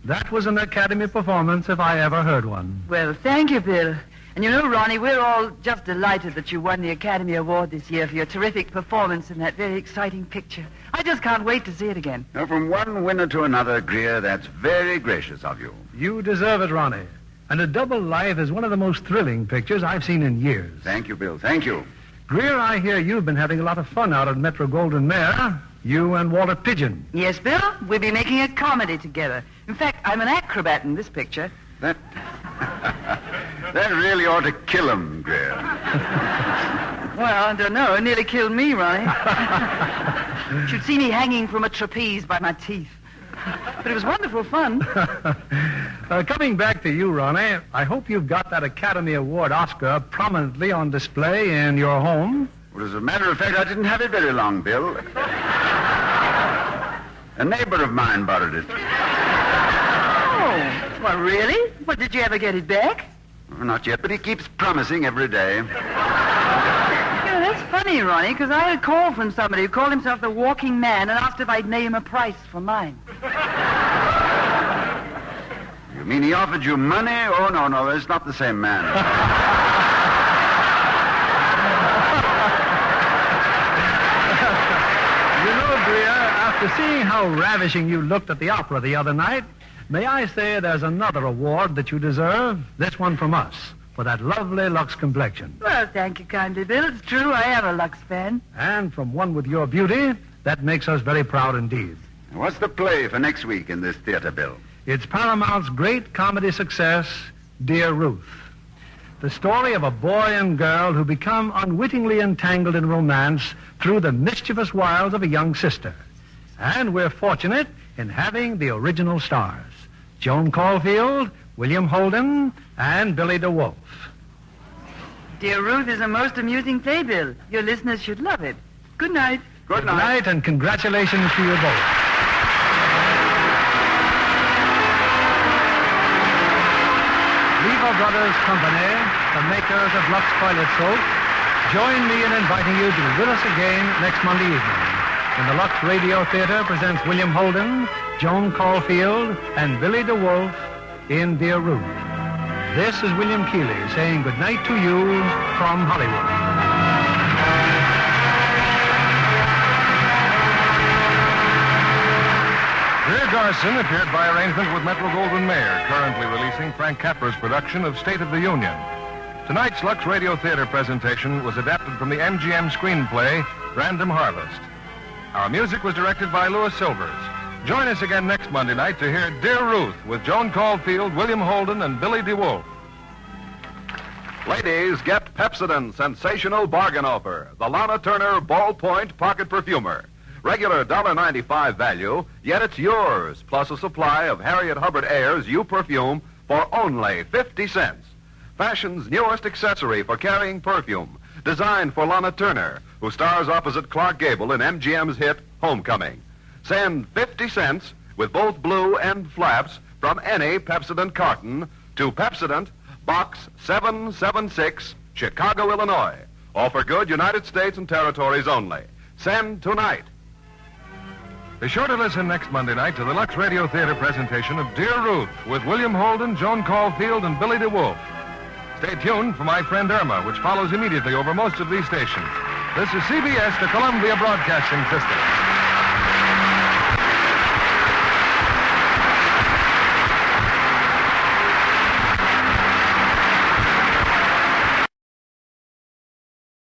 That was an Academy performance if I ever heard one.
Well, thank you, Bill. And you know, Ronnie, we're all just delighted that you won the Academy Award this year for your terrific performance in that very exciting picture. I just can't wait to see it again.
Now, from one winner to another, Greer, that's very gracious of you.
You deserve it, Ronnie. And A Double Life is one of the most thrilling pictures I've seen in years.
Thank you, Bill. Thank you.
Greer, I hear you've been having a lot of fun out at Metro Golden Mare. You and Walter Pigeon.
Yes, Bill. We'll be making a comedy together. In fact, I'm an acrobat in this picture.
That really ought to kill him, Greer.
Well, I don't know. It nearly killed me, Ronnie. Should see me hanging from a trapeze by my teeth. But it was wonderful fun.
Coming back to you, Ronnie, I hope you've got that Academy Award Oscar prominently on display in your home.
Well, as a matter of fact, I didn't have it very long, Bill. A neighbor of mine borrowed it.
Oh, well, really? Well, did you ever get it back?
Not yet, but he keeps promising every day.
Yeah, that's funny, Ronnie, because I had a call from somebody who called himself the Walking Man and asked if I'd name a price for mine.
You mean he offered you money? Oh, no, that's not the same man.
You know, Greer, after seeing how ravishing you looked at the opera the other night, may I say there's another award that you deserve? This one from us, for that lovely Lux complexion.
Well, thank you kindly, Bill. It's true, I am a Lux fan.
And from one with your beauty, that makes us very proud indeed.
What's the play for next week in this theater, Bill?
It's Paramount's great comedy success, Dear Ruth. The story of a boy and girl who become unwittingly entangled in romance through the mischievous wiles of a young sister. And we're fortunate in having the original stars, Joan Caulfield, William Holden, and Billy DeWolf.
Dear Ruth is a most amusing play, Bill. Your listeners should love it. Good night.
Good night.
And congratulations to you both. Lever Brothers Company, the makers of Lux Toilet Soap, join me in inviting you to be with us again next Monday evening when the Lux Radio Theater presents William Holden, Joan Caulfield, and Billy DeWolf in Dear Ruth. This is William Keeley saying good night to you from Hollywood.
Greer Garson appeared by arrangement with Metro-Goldwyn-Mayer, currently releasing Frank Capra's production of State of the Union. Tonight's Lux Radio Theater presentation was adapted from the MGM screenplay, Random Harvest. Our music was directed by Louis Silvers. Join us again next Monday night to hear Dear Ruth with Joan Caulfield, William Holden, and Billy DeWolf.
Ladies, get Pepsodent Sensational Bargain Offer, the Lana Turner Ballpoint Pocket Perfumer. Regular $1.95 value, yet it's yours, plus a supply of Harriet Hubbard Ayers You Perfume for only 50 cents. Fashion's newest accessory for carrying perfume, designed for Lana Turner, who stars opposite Clark Gable in MGM's hit Homecoming. Send 50 cents with both blue and flaps from any Pepsodent carton to Pepsodent, Box 776, Chicago, Illinois. Offer good United States and Territories only. Send tonight.
Be sure to listen next Monday night to the Lux Radio Theater presentation of Dear Ruth with William Holden, Joan Caulfield, and Billy DeWolf. Stay tuned for My Friend Irma, which follows immediately over most of these stations. This is CBS, the Columbia Broadcasting System.